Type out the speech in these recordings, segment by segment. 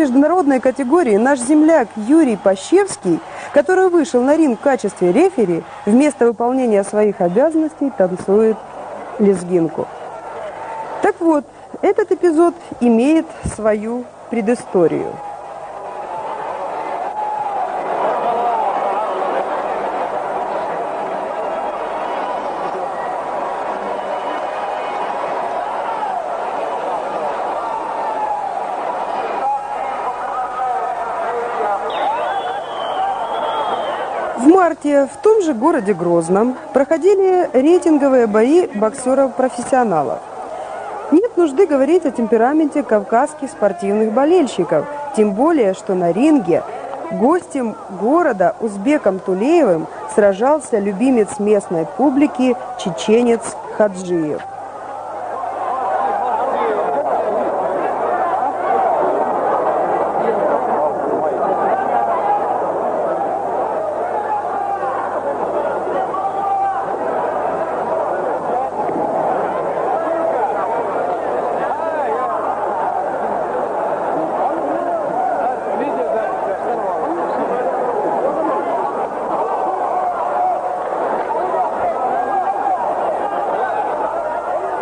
международной категории наш земляк Юрий Пащевский, который вышел на ринг в качестве рефери, вместо выполнения своих обязанностей танцует лезгинку. Так вот, этот эпизод имеет свою предысторию. В марте в том же городе Грозном проходили рейтинговые бои боксеров-профессионалов. Нет нужды говорить о темпераменте кавказских спортивных болельщиков, тем более, что на ринге гостем города Узбеком Тулеевым сражался любимец местной публики чеченец Хаджиев.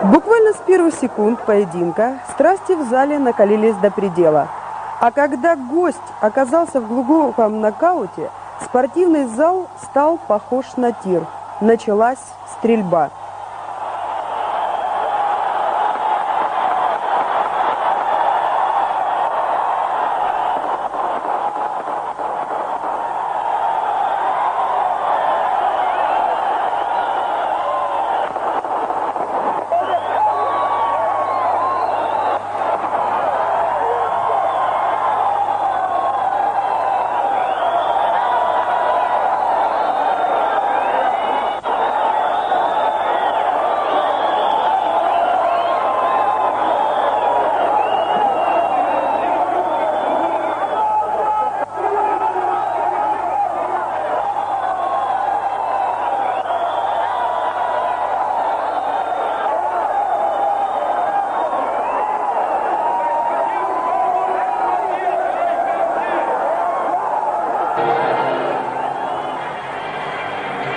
Буквально с первых секунд поединка страсти в зале накалились до предела. А когда гость оказался в глубоком нокауте, спортивный зал стал похож на тир. Началась стрельба.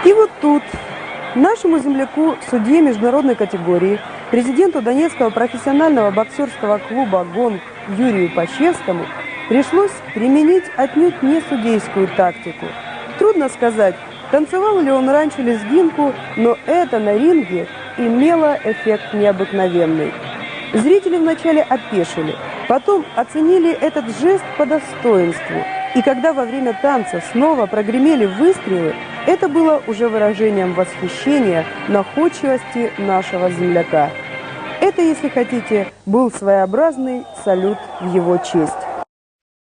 И вот тут нашему земляку, судье международной категории, президенту Донецкого профессионального боксерского клуба «Гонг» Юрию Пащевскому пришлось применить отнюдь не судейскую тактику. Трудно сказать, танцевал ли он раньше лезгинку, но это на ринге имело эффект необыкновенный. Зрители вначале опешили, потом оценили этот жест по достоинству. И когда во время танца снова прогремели выстрелы, это было уже выражением восхищения находчивости нашего земляка. Это, если хотите, был своеобразный салют в его честь.